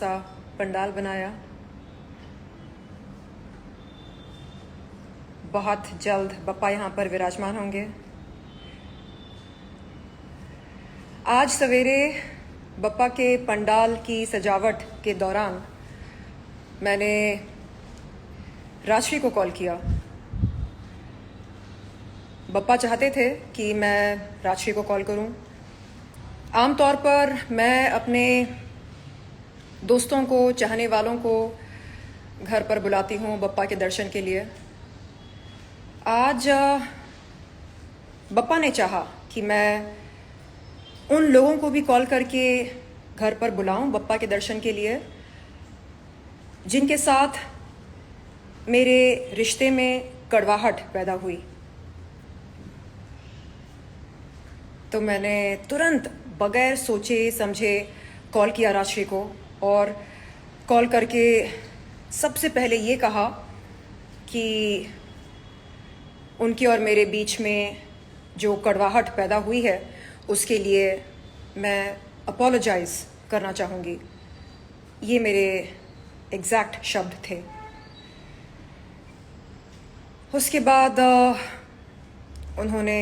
सा पंडाल बनाया। बहुत जल्द बप्पा यहाँ पर विराजमान होंगे। आज सवेरे बप्पा के पंडाल की सजावट के दौरान मैंने राजश्री को कॉल किया। बप्पा चाहते थे कि मैं राजश्री को कॉल करूं। आमतौर पर मैं अपने दोस्तों को, चाहने वालों को घर पर बुलाती हूं बप्पा के दर्शन के लिए। आज बप्पा ने चाहा कि मैं उन लोगों को भी कॉल करके घर पर बुलाऊं बप्पा के दर्शन के लिए, जिनके साथ मेरे रिश्ते में कड़वाहट पैदा हुई। तो मैंने तुरंत बगैर सोचे समझे कॉल किया राजश्री को और कॉल करके सबसे पहले ये कहा कि उनके और मेरे बीच में जो कड़वाहट पैदा हुई है उसके लिए मैं अपोलोजाइज़ करना चाहूँगी। ये मेरे एग्जैक्ट शब्द थे। उसके बाद उन्होंने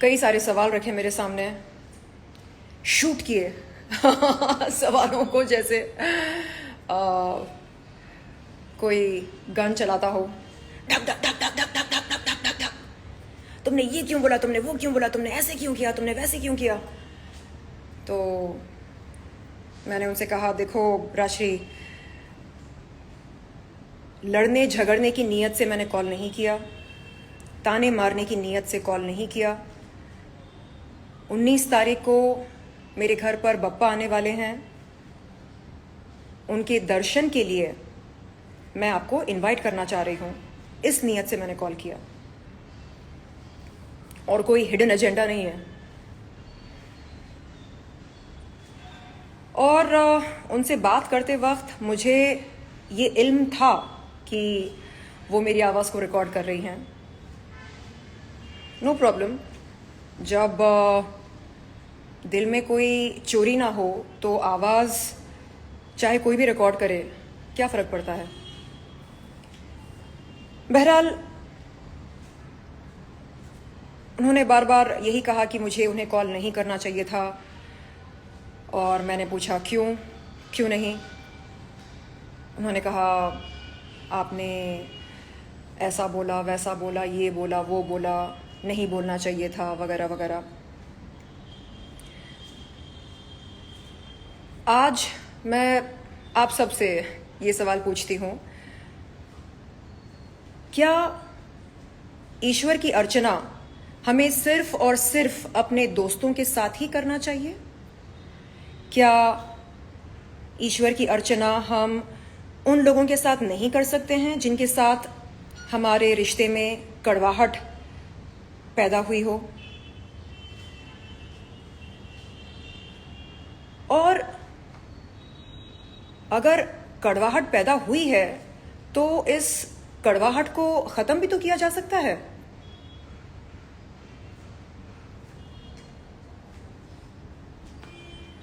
कई सारे सवाल रखे मेरे सामने, शूट किए सवालों को जैसे कोई गन चलाता हो। धक धक धक धक धक धक धक धक धक धक धक, तुमने ये क्यों बोला, तुमने वो क्यों बोला, तुमने ऐसे क्यों किया, तुमने वैसे क्यों किया। तो मैंने उनसे कहा, देखो राजश्री, लड़ने झगड़ने की नीयत से मैंने कॉल नहीं किया, ताने मारने की नीयत से कॉल नहीं किया। 19 तारीख को मेरे घर पर बप्पा आने वाले हैं। उनके दर्शन के लिए मैं आपको इनवाइट करना चाह रही हूँ, इस नीयत से मैंने कॉल किया और कोई हिडन एजेंडा नहीं है। और उनसे बात करते वक्त मुझे ये इल्म था कि वो मेरी आवाज़ को रिकॉर्ड कर रही हैं। नो प्रॉब्लम, जब दिल में कोई चोरी ना हो तो आवाज़ चाहे कोई भी रिकॉर्ड करे, क्या फ़र्क पड़ता है। बहरहाल उन्होंने बार बार यही कहा कि मुझे उन्हें कॉल नहीं करना चाहिए था और मैंने पूछा क्यों नहीं। उन्होंने कहा, आपने ऐसा बोला, वैसा बोला, ये बोला, वो बोला, नहीं बोलना चाहिए था, वगैरह वगैरह। आज मैं आप सबसे ये सवाल पूछती हूँ, क्या ईश्वर की अर्चना हमें सिर्फ और सिर्फ अपने दोस्तों के साथ ही करना चाहिए? क्या ईश्वर की अर्चना हम उन लोगों के साथ नहीं कर सकते हैं जिनके साथ हमारे रिश्ते में कड़वाहट पैदा हुई हो? और अगर कड़वाहट पैदा हुई है तो इस कड़वाहट को ख़त्म भी तो किया जा सकता है।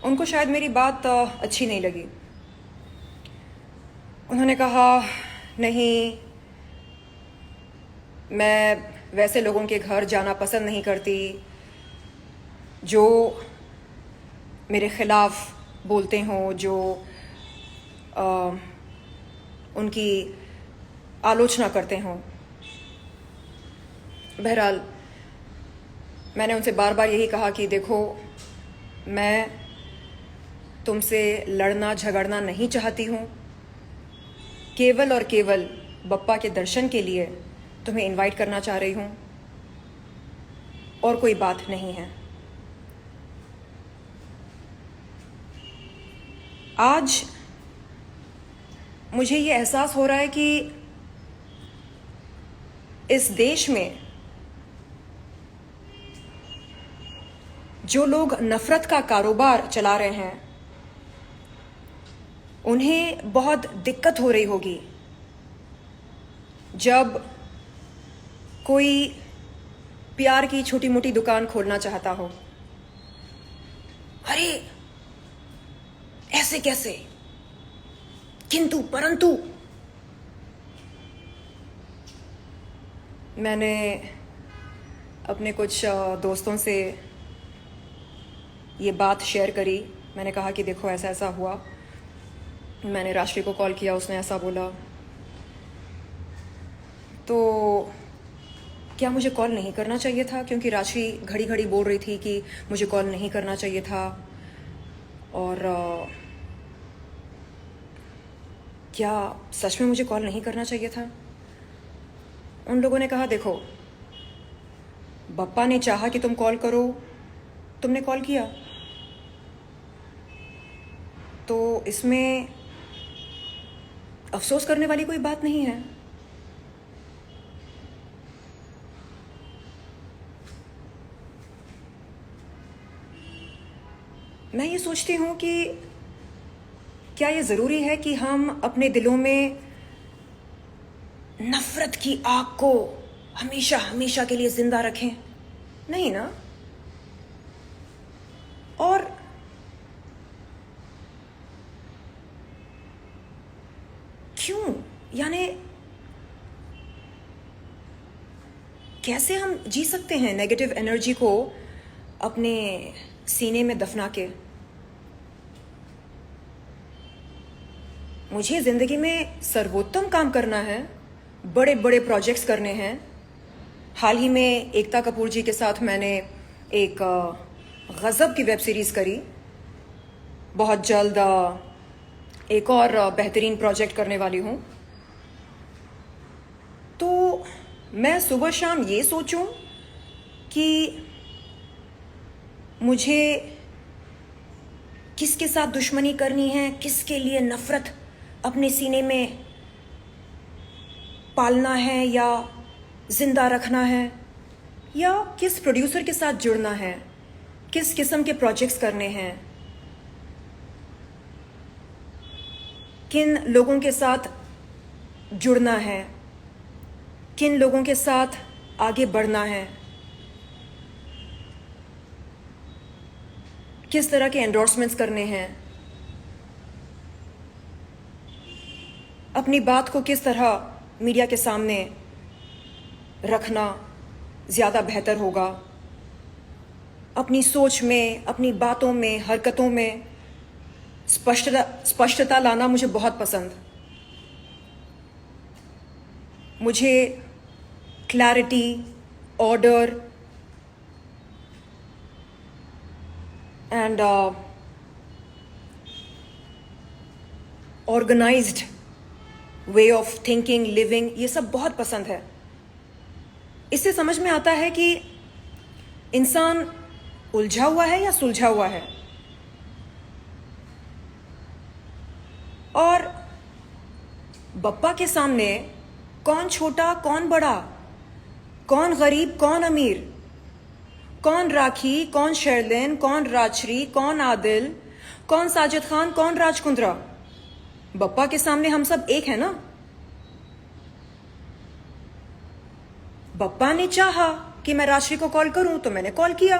उनको शायद मेरी बात अच्छी नहीं लगी। उन्होंने कहा, नहीं, मैं वैसे लोगों के घर जाना पसंद नहीं करती जो मेरे ख़िलाफ़ बोलते हों, जो उनकी आलोचना करते हों। बहरहाल मैंने उनसे बार बार यही कहा कि देखो, मैं तुमसे लड़ना झगड़ना नहीं चाहती हूँ, केवल और केवल बप्पा के दर्शन के लिए तुम्हें इनवाइट करना चाह रही हूँ और कोई बात नहीं है। आज मुझे ये एहसास हो रहा है कि इस देश में जो लोग नफरत का कारोबार चला रहे हैं उन्हें बहुत दिक्कत हो रही होगी जब कोई प्यार की छोटी मोटी दुकान खोलना चाहता हो। अरे ऐसे कैसे, किंतु परंतु। मैंने अपने कुछ दोस्तों से ये बात शेयर करी। मैंने कहा कि देखो ऐसा ऐसा हुआ। मैंने राशि को कॉल किया, उसने ऐसा बोला। तो क्या मुझे कॉल नहीं करना चाहिए था? क्योंकि राशि घड़ी घड़ी बोल रही थी कि मुझे कॉल नहीं करना चाहिए था। और क्या सच में मुझे कॉल नहीं करना चाहिए था? उन लोगों ने कहा देखो, बप्पा ने चाहा कि तुम कॉल करो, तुमने कॉल किया, तो इसमें अफसोस करने वाली कोई बात नहीं है। मैं ये सोचती हूँ कि क्या ये ज़रूरी है कि हम अपने दिलों में नफ़रत की आग को हमेशा हमेशा के लिए ज़िंदा रखें? नहीं ना। और क्यों? यानी कैसे हम जी सकते हैं नेगेटिव एनर्जी को अपने सीने में दफना के? मुझे ज़िंदगी में सर्वोत्तम काम करना है, बड़े बड़े प्रोजेक्ट्स करने हैं। हाल ही में एकता कपूर जी के साथ मैंने एक गज़ब की वेब सीरीज़ करी। बहुत जल्द एक और बेहतरीन प्रोजेक्ट करने वाली हूँ। तो मैं सुबह शाम ये सोचूं कि मुझे किसके साथ दुश्मनी करनी है, किसके लिए नफ़रत अपने सीने में पालना है या ज़िंदा रखना है, या किस प्रोड्यूसर के साथ जुड़ना है, किस किस्म के प्रोजेक्ट्स करने हैं, किन लोगों के साथ जुड़ना है, किन लोगों के साथ आगे बढ़ना है, किस तरह के एंडोर्समेंट्स करने हैं, अपनी बात को किस तरह मीडिया के सामने रखना ज़्यादा बेहतर होगा। अपनी सोच में, अपनी बातों में, हरकतों में स्पष्टता लाना मुझे बहुत पसंद। मुझे clarity, order and organised way of thinking, living, ये सब बहुत पसंद है। इससे समझ में आता है कि इंसान उलझा हुआ है या सुलझा हुआ है। और बप्पा के सामने कौन छोटा, कौन बड़ा, कौन गरीब, कौन अमीर, कौन राखी, कौन शेरलिन, कौन राजश्री, कौन आदिल, कौन साजिद खान, कौन राज कुंद्रा, बप्पा के सामने हम सब एक है ना। बप्पा ने चाहा कि मैं राशि को कॉल करूं तो मैंने कॉल किया।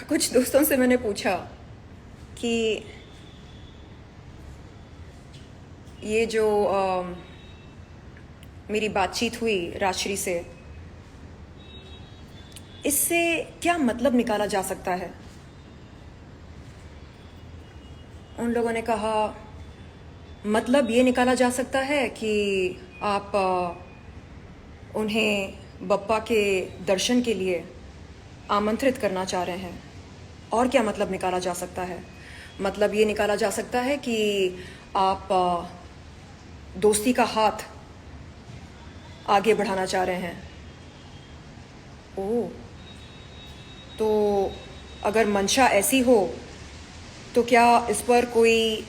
कुछ दोस्तों से मैंने पूछा कि ये जो मेरी बातचीत हुई राजश्री से, इससे क्या मतलब निकाला जा सकता है? उन लोगों ने कहा मतलब ये निकाला जा सकता है कि आप उन्हें बप्पा के दर्शन के लिए आमंत्रित करना चाह रहे हैं। और क्या मतलब निकाला जा सकता है? मतलब ये निकाला जा सकता है कि आप दोस्ती का हाथ आगे बढ़ाना चाह रहे हैं। ओह, तो अगर मंशा ऐसी हो तो क्या इस पर कोई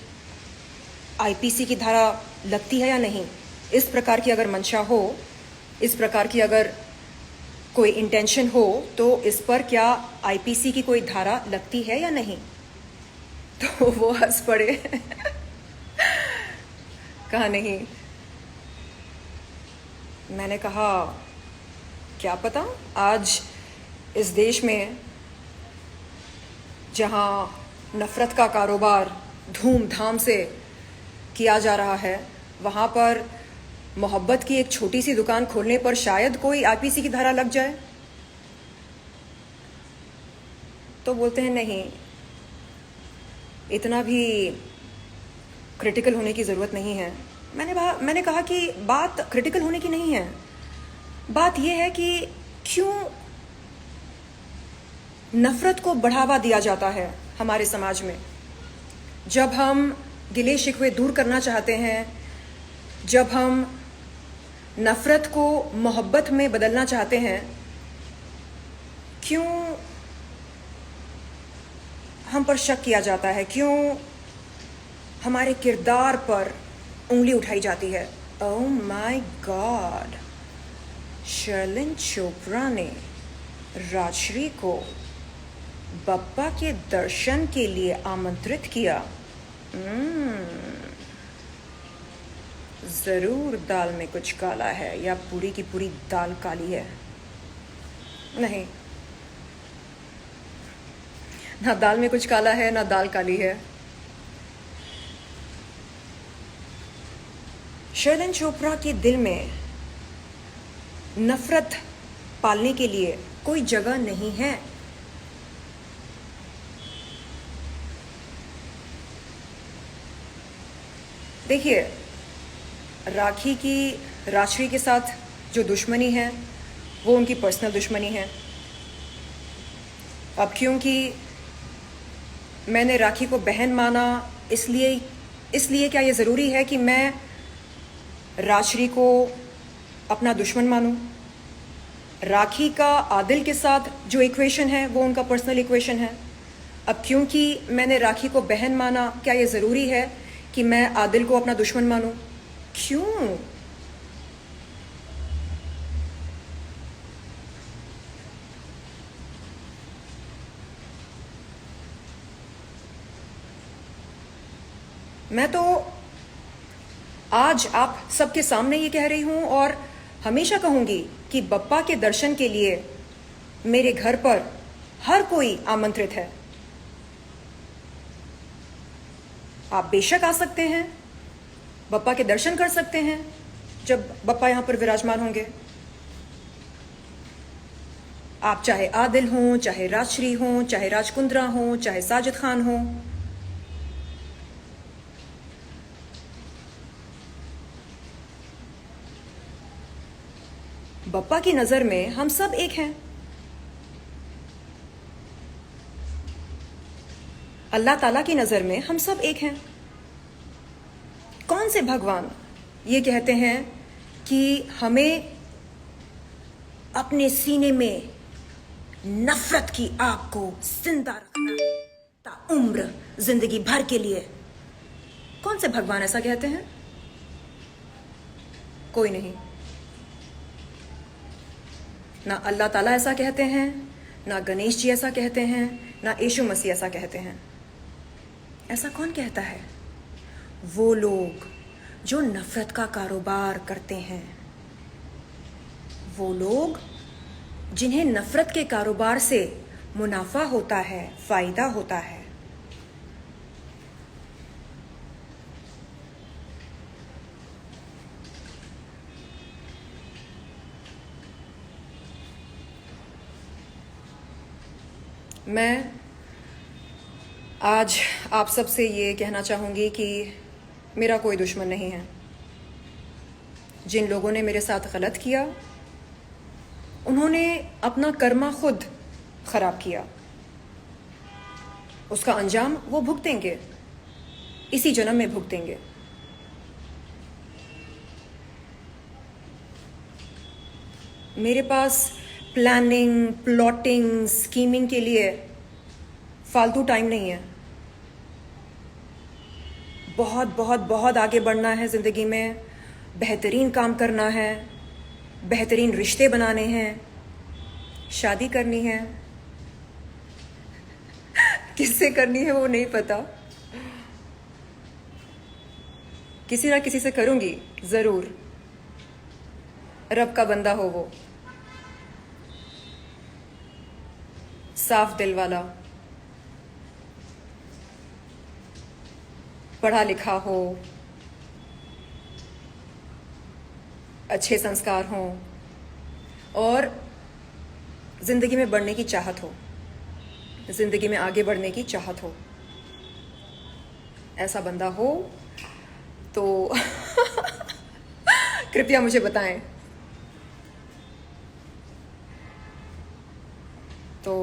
आईपीसी की धारा लगती है या नहीं? इस प्रकार की अगर मंशा हो, इस प्रकार की अगर कोई इंटेंशन हो, तो इस पर क्या आईपीसी की कोई धारा लगती है या नहीं? तो वो हंस पड़े। कहा नहीं। मैंने कहा क्या पता आज इस देश में जहां नफ़रत का कारोबार धूमधाम से किया जा रहा है, वहां पर मोहब्बत की एक छोटी सी दुकान खोलने पर शायद कोई आईपीसी की धारा लग जाए। तो बोलते हैं नहीं, इतना भी क्रिटिकल होने की ज़रूरत नहीं है। मैंने कहा कि बात क्रिटिकल होने की नहीं है, बात यह है कि क्यों नफ़रत को बढ़ावा दिया जाता है हमारे समाज में। जब हम गिले शिकवे दूर करना चाहते हैं, जब हम नफ़रत को मोहब्बत में बदलना चाहते हैं, क्यों हम पर शक किया जाता है, क्यों हमारे किरदार पर उंगली उठाई जाती है। Oh my God, Sherlyn Chopra ने राजश्री को बप्पा के दर्शन के लिए आमंत्रित किया। जरूर दाल में कुछ काला है, या पूरी की पूरी दाल काली है। नहीं, ना दाल में कुछ काला है, ना दाल काली है। शर्लिन चोपड़ा के दिल में नफरत पालने के लिए कोई जगह नहीं है। देखिए, राजश्री के साथ जो दुश्मनी है वो उनकी पर्सनल दुश्मनी है। अब क्योंकि मैंने राखी को बहन माना, इसलिए क्या ये ज़रूरी है कि मैं राजश्री को अपना दुश्मन मानूं? राखी का आदिल के साथ जो इक्वेशन है वो उनका पर्सनल इक्वेशन है। अब क्योंकि मैंने राखी को बहन माना, क्या ये ज़रूरी है कि मैं आदिल को अपना दुश्मन मानूं? क्यों? मैं तो आज आप सबके सामने ये कह रही हूं और हमेशा कहूंगी कि बप्पा के दर्शन के लिए मेरे घर पर हर कोई आमंत्रित है। आप बेशक आ सकते हैं, बप्पा के दर्शन कर सकते हैं जब बप्पा यहां पर विराजमान होंगे। आप चाहे आदिल हों, चाहे राजश्री हों, चाहे राजकुंद्रा हों, चाहे साजिद खान हों। बप्पा की नजर में हम सब एक हैं। अल्लाह ताला की नजर में हम सब एक हैं। कौन से भगवान ये कहते हैं कि हमें अपने सीने में नफरत की आग को जिंदा रखना है ताउम्र, जिंदगी भर के लिए? कौन से भगवान ऐसा कहते हैं? कोई नहीं। ना अल्लाह ताला ऐसा कहते हैं, ना गणेश जी ऐसा कहते हैं, ना यीशु मसीह ऐसा कहते हैं। ऐसा कौन कहता है? वो लोग जो नफरत का कारोबार करते हैं, वो लोग जिन्हें नफरत के कारोबार से मुनाफा होता है, फायदा होता है। मैं आज आप सबसे ये कहना चाहूँगी कि मेरा कोई दुश्मन नहीं है। जिन लोगों ने मेरे साथ गलत किया, उन्होंने अपना कर्मा खुद खराब किया। उसका अंजाम वो भुगतेंगे, इसी जन्म में भुगतेंगे। मेरे पास प्लानिंग, प्लॉटिंग, स्कीमिंग के लिए फालतू टाइम नहीं है। बहुत बहुत बहुत आगे बढ़ना है ज़िंदगी में, बेहतरीन काम करना है, बेहतरीन रिश्ते बनाने हैं, शादी करनी है। किससे करनी है वो नहीं पता, किसी ना किसी से करूँगी ज़रूर। रब का बंदा हो वो। साफ दिल वाला, पढ़ा लिखा हो, अच्छे संस्कार हों और ज़िंदगी में बढ़ने की चाहत हो, ज़िंदगी में आगे बढ़ने की चाहत हो, ऐसा बंदा हो तो कृपया मुझे बताएं। तो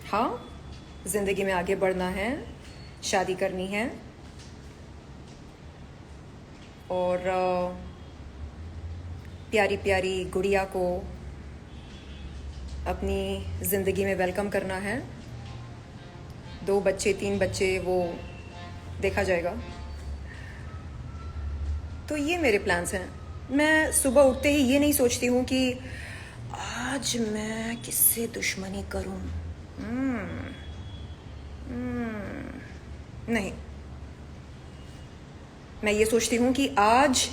हाँ, ज़िंदगी में आगे बढ़ना है, शादी करनी है और प्यारी प्यारी गुड़िया को अपनी ज़िंदगी में वेलकम करना है। 2 बच्चे 3 बच्चे वो देखा जाएगा। तो ये मेरे प्लान्स हैं। मैं सुबह उठते ही ये नहीं सोचती हूँ कि आज मैं किससे दुश्मनी करूँ। नहीं, मैं ये सोचती हूँ कि आज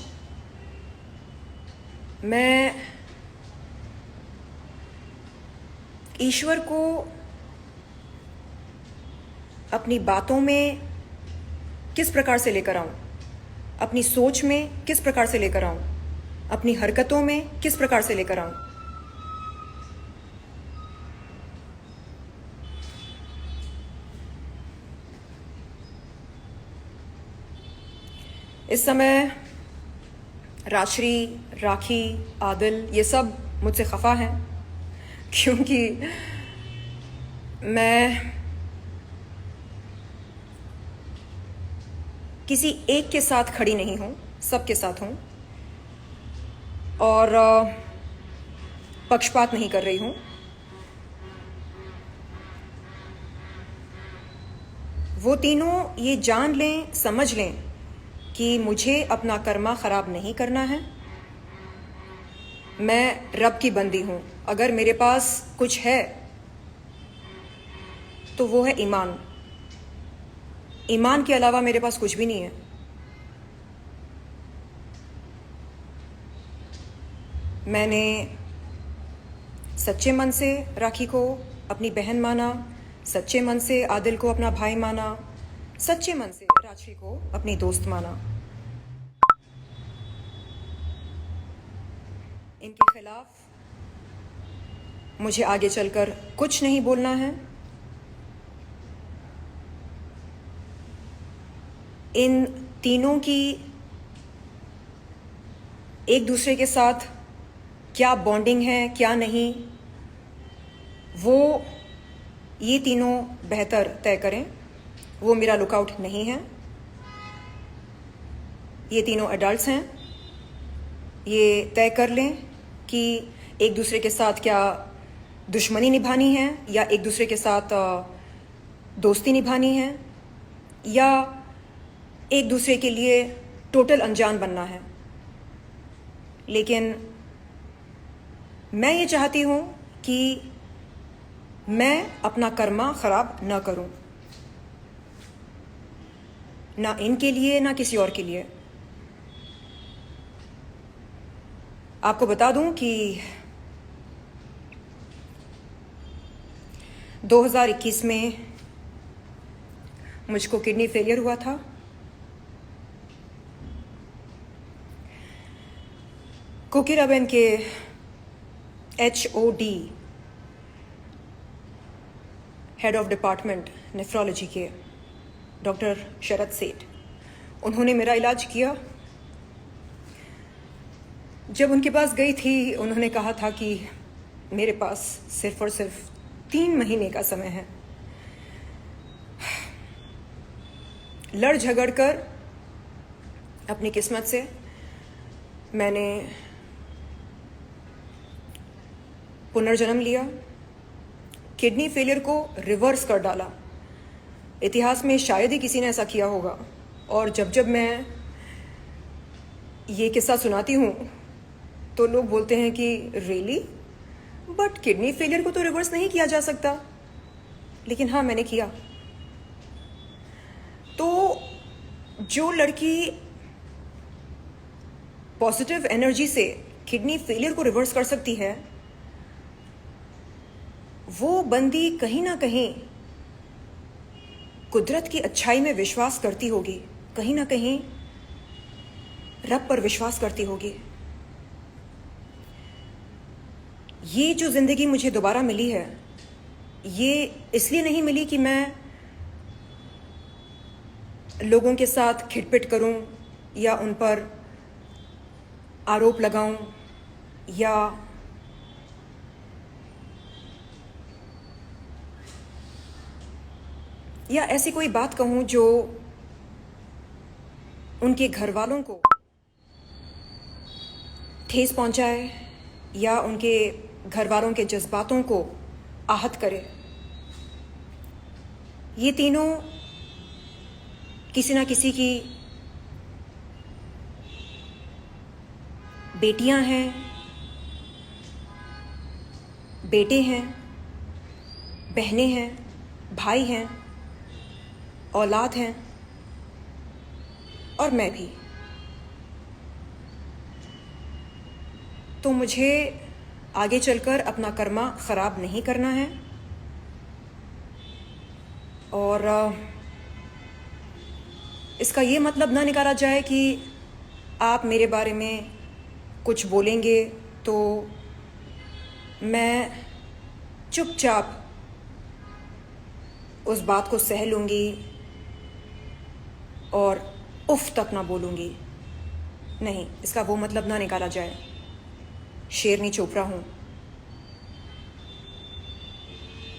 मैं ईश्वर को अपनी बातों में किस प्रकार से लेकर आऊं, अपनी सोच में किस प्रकार से लेकर आऊं, अपनी हरकतों में किस प्रकार से लेकर आऊं। इस समय राश्री, राखी, आदिल ये सब मुझसे खफा हैं क्योंकि मैं किसी एक के साथ खड़ी नहीं हूँ, सबके साथ हूँ और पक्षपात नहीं कर रही हूँ। वो तीनों ये जान लें, समझ लें कि मुझे अपना कर्मा ख़राब नहीं करना है। मैं रब की बंदी हूँ। अगर मेरे पास कुछ है तो वो है ईमान। ईमान के अलावा मेरे पास कुछ भी नहीं है। मैंने सच्चे मन से राखी को अपनी बहन माना, सच्चे मन से आदिल को अपना भाई माना, सच्चे मन से राशि को अपनी दोस्त माना। इनके खिलाफ मुझे आगे चलकर कुछ नहीं बोलना है। इन तीनों की एक दूसरे के साथ क्या बॉन्डिंग है, क्या नहीं, वो ये तीनों बेहतर तय करें। वो मेरा लुकआउट नहीं है। ये तीनों एडल्ट्स हैं। ये तय कर लें कि एक दूसरे के साथ क्या दुश्मनी निभानी है या एक दूसरे के साथ दोस्ती निभानी है या एक दूसरे के लिए टोटल अनजान बनना है। लेकिन मैं ये चाहती हूँ कि मैं अपना कर्मा ख़राब ना करूँ, ना इनके लिए ना किसी और के लिए। आपको बता दूं कि 2021 में मुझको किडनी फेलियर हुआ था। कोकिराबेन के HOD head of department nephrology के डॉक्टर शरद सेठ, उन्होंने मेरा इलाज किया। जब उनके पास गई थी, उन्होंने कहा था कि मेरे पास सिर्फ और सिर्फ 3 महीने का समय है। लड़ झगड़ कर अपनी किस्मत से मैंने पुनर्जन्म लिया, किडनी फेलियर को रिवर्स कर डाला। इतिहास में शायद ही किसी ने ऐसा किया होगा। और जब जब मैं ये किस्सा सुनाती हूँ तो लोग बोलते हैं कि रियली, बट किडनी फेलियर को तो रिवर्स नहीं किया जा सकता। लेकिन हाँ, मैंने किया। तो जो लड़की पॉजिटिव एनर्जी से किडनी फेलियर को रिवर्स कर सकती है, वो बंदी कहीं ना कहीं कुदरत की अच्छाई में विश्वास करती होगी, कहीं ना कहीं रब पर विश्वास करती होगी। ये जो ज़िंदगी मुझे दोबारा मिली है, ये इसलिए नहीं मिली कि मैं लोगों के साथ खिटपिट करूं या उन पर आरोप लगाऊं या ऐसी कोई बात कहूं जो उनके घर वालों को ठेस पहुंचाए या उनके घर वालों के जज्बातों को आहत करे। ये तीनों किसी ना किसी की बेटियां हैं, बेटे हैं, बहनें हैं, भाई हैं, औलाद हैं और मैं भी। तो मुझे आगे चलकर अपना कर्मा ख़राब नहीं करना है और इसका ये मतलब ना निकाला जाए कि आप मेरे बारे में कुछ बोलेंगे तो मैं चुपचाप उस बात को सह लूँगी और उफ तक ना बोलूँगी। नहीं, इसका वो मतलब ना निकाला जाए। शेरनी चोपड़ा हूँ,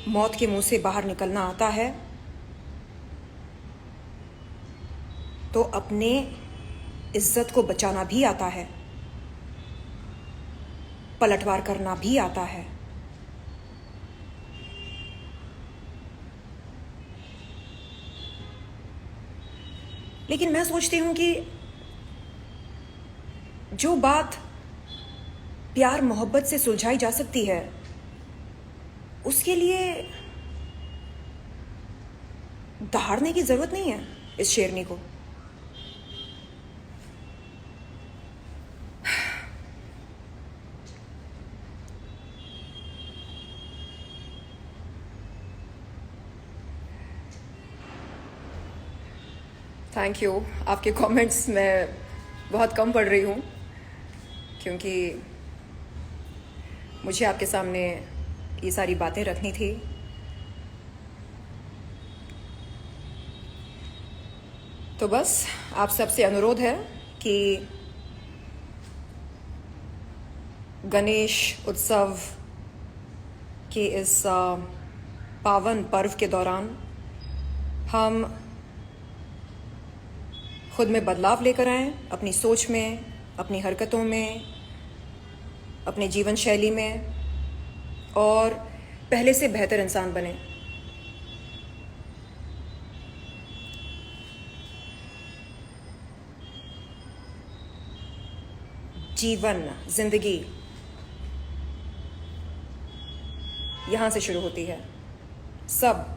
मौत के मुंह से बाहर निकलना आता है तो अपने इज्जत को बचाना भी आता है, पलटवार करना भी आता है। लेकिन मैं सोचती हूँ कि जो बात प्यार मोहब्बत से सुलझाई जा सकती है, उसके लिए दहाड़ने की जरूरत नहीं है इस शेरनी को। Thank you. आपके कमेंट्स मैं बहुत कम पढ़ रही हूँ क्योंकि मुझे आपके सामने ये सारी बातें रखनी थी। तो बस आप सबसे अनुरोध है कि गणेश उत्सव के इस पावन पर्व के दौरान हम खुद में बदलाव लेकर आएं, अपनी सोच में, अपनी हरकतों में, अपने जीवन शैली में, और पहले से बेहतर इंसान बने। जीवन, जिंदगी यहाँ से शुरू होती है। सब